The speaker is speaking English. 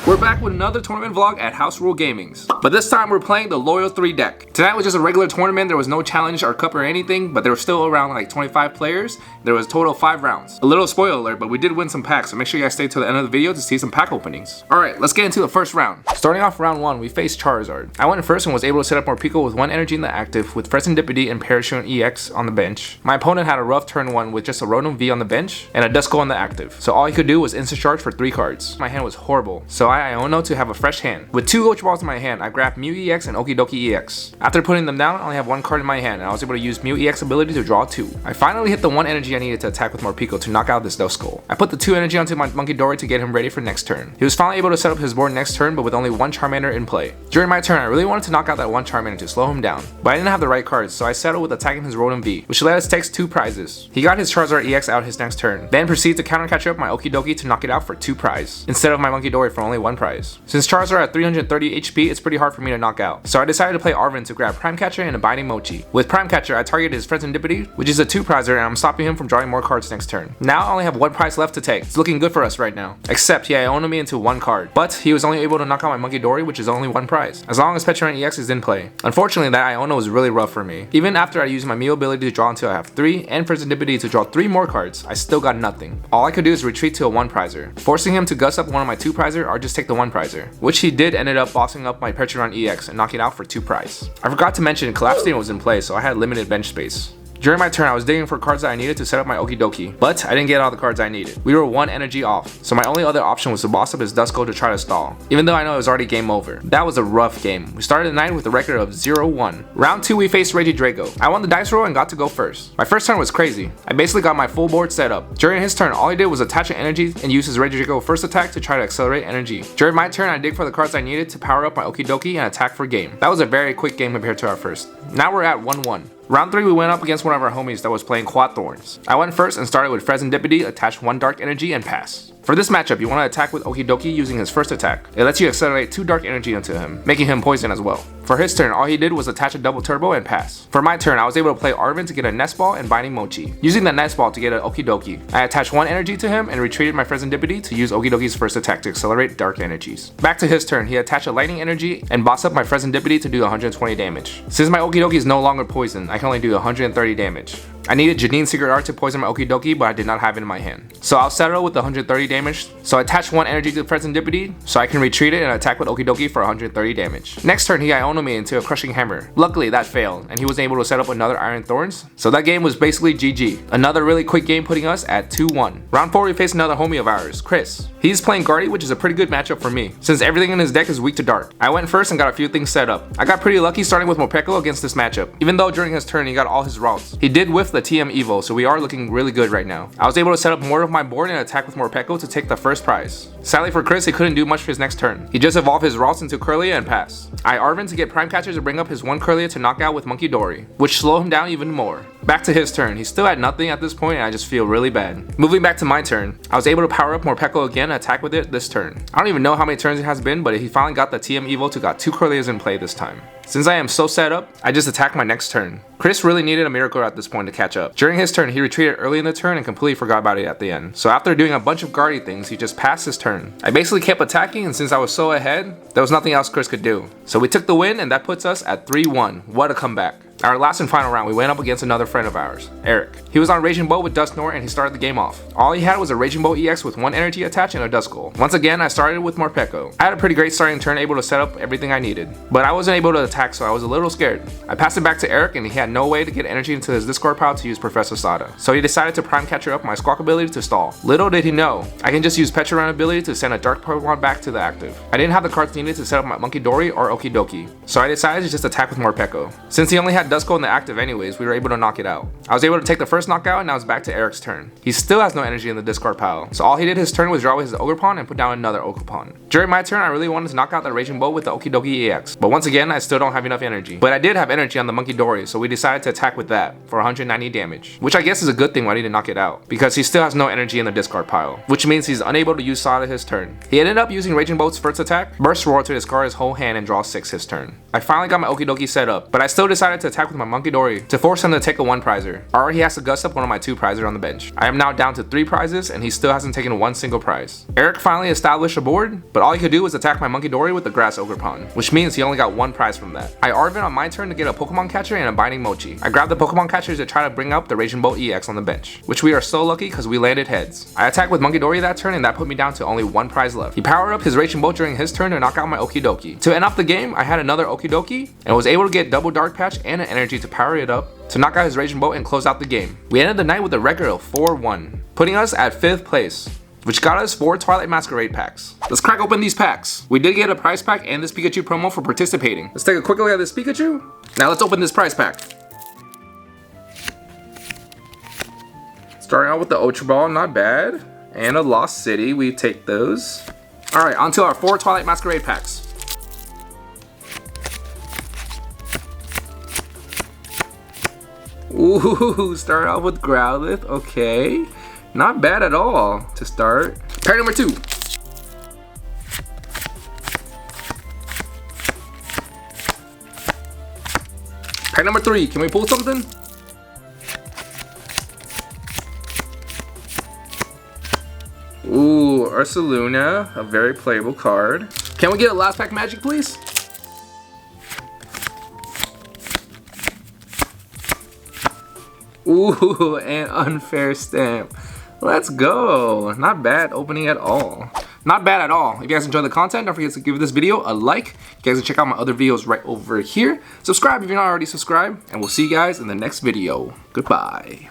We're back with another tournament vlog at House Rule Gaming's, but this time we're playing the Loyal 3 deck. Tonight was just a regular tournament. There was no challenge or cup or anything, but there were still around like 25 players. There was a total of 5 rounds. A little spoiler alert, but we did win some packs, so make sure you guys stay to the end of the video to see some pack openings. Alright, let's get into the first round. Starting off round 1, we faced Charizard. I went first and was able to set up Morpeko with 1 energy in the active with Serendipity and Parachute EX on the bench. My opponent had a rough turn 1 with just a Rotom V on the bench and a Duskull on the active, so all he could do was instant charge for 3 cards. My hand was horrible, so I Iono to have a fresh hand. With 2 Ultra Balls in my hand, I grabbed Mew EX and Okidoki EX. After putting them down, I only have 1 card in my hand, and I was able to use Mew EX ability to draw 2. I finally hit the 1 energy I needed to attack with Morpeko to knock out this Duskull. I put the 2 energy onto my Munkidori to get him ready for next turn. He was finally able to set up his board next turn, but with only 1 Charmander in play. During my turn, I really wanted to knock out that 1 Charmander to slow him down, but I didn't have the right cards, so I settled with attacking his Rotom V, which let us take 2 prizes. He got his Charizard EX out his next turn, then proceeded to counter catch up my Okidoki to knock it out for 2 prize, instead of my Munkidori for only 1 prize. Since Charizard at 330 HP, it's pretty hard for me to knock out, so I decided to play Arven to grab Prime Catcher and a Binding Mochi. With Prime Catcher, I targeted his Serendipity, which is a 2 prizer, and I'm stopping him from drawing more cards next turn. Now I only have 1 prize left to take. It's looking good for us right now. Except he Iono me into 1 card, but he was only able to knock out my Munkidori, which is only 1 prize, as long as Pecharunt EX is in play. Unfortunately, that Iono was really rough for me. Even after I used my Mew ability to draw until I have 3, and Serendipity to draw 3 more cards, I still got nothing. All I could do is retreat to a 1 prizer, forcing him to guss up one of my 2 prizer or just take the 1 prizer, which he did ended up bossing up my Pecharunt EX and knocking it out for 2 prize. I forgot to mention Collapse Stadium was in play, so I had limited bench space. During my turn, I was digging for cards that I needed to set up my Okidoki, but I didn't get all the cards I needed. We were 1 energy off, so my only other option was to boss up his Duskull to try to stall, even though I know it was already game over. That was a rough game. We started the night with a record of 0-1. Round 2, we faced Regidrago. I won the dice roll and got to go first. My first turn was crazy. I basically got my full board set up. During his turn, all he did was attach an energy and use his Regidrago first attack to try to accelerate energy. During my turn, I dig for the cards I needed to power up my Okidoki and attack for game. That was a very quick game compared to our first. Now we're at 1-1. Round 3, we went up against one of our homies that was playing Quad Thorns. I went first and started with Serendipity, attached 1 Dark Energy, and pass. For this matchup, you want to attack with Okidoki using his first attack. It lets you accelerate 2 Dark Energy into him, making him poison as well. For his turn, all he did was attach a double turbo and pass. For my turn, I was able to play Arven to get a Nest Ball and Binding Mochi. Using the Nest Ball to get an Okidoki, I attached 1 energy to him and retreated my Serendipity to use Okidoki's first attack to accelerate Dark Energies. Back to his turn, he attached a Lightning Energy and bossed up my Serendipity to do 120 damage. Since my Okidoki is no longer poisoned, I can only do 130 damage. I needed Janine's Secret Art to poison my Okidoki, but I did not have it in my hand. So I'll settle with 130 damage. So I attach 1 energy to Serendipity, so I can retreat it and attack with Okidoki for 130 damage. Next turn, he Iono me into a Crushing Hammer. Luckily, that failed, and he was able to set up another Iron Thorns. So that game was basically GG. Another really quick game putting us at 2-1. Round 4, we faced another homie of ours, Chris. He's playing Guardy, which is a pretty good matchup for me, since everything in his deck is weak to Dark. I went first and got a few things set up. I got pretty lucky starting with Morpeko against this matchup, even though during his turn he got all his routes. He did whiff the TM Evo, so we are looking really good right now. I was able to set up more of my board and attack with Morpeko to take the first prize. Sadly for Chris, he couldn't do much for his next turn. He just evolved his routes into Kirlia and pass. I Arven to get Prime Catcher to bring up his 1 Kirlia to knock out with Munkidori, which slowed him down even more. Back to his turn. He still had nothing at this point and I just feel really bad. Moving back to my turn, I was able to power up Morpeko again and attack with it this turn. I don't even know how many turns it has been, but he finally got the TM Evo to got 2 Kirlias in play this time. Since I am so set up, I just attack my next turn. Chris really needed a miracle at this point to catch up. During his turn, he retreated early in the turn and completely forgot about it at the end. So after doing a bunch of guardy things, he just passed his turn. I basically kept attacking, and since I was so ahead, there was nothing else Chris could do. So we took the win, and that puts us at 3-1. What a comeback. Our last and final round, we went up against another friend of ours, Eric. He was on Raging Bolt with Dusknoir and he started the game off. All he had was a Raging Bolt EX with 1 energy attached and a Duskull. Once again, I started with Morpeko. I had a pretty great starting turn, able to set up everything I needed, but I wasn't able to attack, so I was a little scared. I passed it back to Eric and he had no way to get energy into his discard pile to use Professor Sada, so he decided to Prime Catcher up my Squawk ability to stall. Little did he know, I can just use Pecharunt ability to send a Dark Pokemon back to the active. I didn't have the cards needed to set up my Munkidori or Okidoki, so I decided to just attack with Morpeko. Since he only had Duskull in the active anyways, we were able to knock it out. I was able to take the first knockout and now it's back to Eric's turn. He still has no energy in the discard pile, so all he did his turn was draw with his Ogerpon and put down another Ogerpon. During my turn, I really wanted to knock out the Raging Bolt with the Okidoki EX, but once again, I still don't have enough energy. But I did have energy on the Munkidori, so we decided to attack with that for 190 damage, which I guess is a good thing why I need to knock it out, because he still has no energy in the discard pile, which means he's unable to use Sada his turn. He ended up using Raging Bolt's first attack, Burst Roar to discard his whole hand and draw 6 his turn. I finally got my Okidoki set up, but I still decided to attack with my Monkidori to force him to take a 1 prizer. Or he has to gust up one of my 2 prizers on the bench. I am now down to 3 prizes and he still hasn't taken 1 single prize. Eric finally established a board, but all he could do was attack my Monkidori with the Grass Ogre Pawn, which means he only got 1 prize from that. I Arven on my turn to get a Pokemon Catcher and a Binding Mochi. I grabbed the Pokemon Catchers to try to bring up the Raging Bolt EX on the bench, which we are so lucky because we landed heads. I attacked with Monkidori that turn and that put me down to only 1 prize left. He powered up his Raging Bolt during his turn to knock out my Okidoki. To end off the game, I had another Okidoki and was able to get double Dark Patch and an energy to power it up to knock out his Raging Bolt and close out the game. We ended the night with a record of 4-1, putting us at 5th place, which got us 4 Twilight Masquerade packs. Let's crack open these packs. We did get a prize pack and this Pikachu promo for participating. Let's take a quick look at this Pikachu. Now let's open this prize pack. Starting out with the Ultra Ball, not bad. And a Lost City, we take those. Alright, onto our 4 Twilight Masquerade packs. Ooh, start off with Growlithe, okay. Not bad at all to start. Pack number 2. Pack number 3, can we pull something? Ooh, Ursaluna, a very playable card. Can we get a last pack magic, please? Ooh, an Unfair Stamp. Let's go. Not bad opening at all. Not bad at all. If you guys enjoyed the content, don't forget to give this video a like. You guys can check out my other videos right over here. Subscribe if you're not already subscribed, and we'll see you guys in the next video. Goodbye.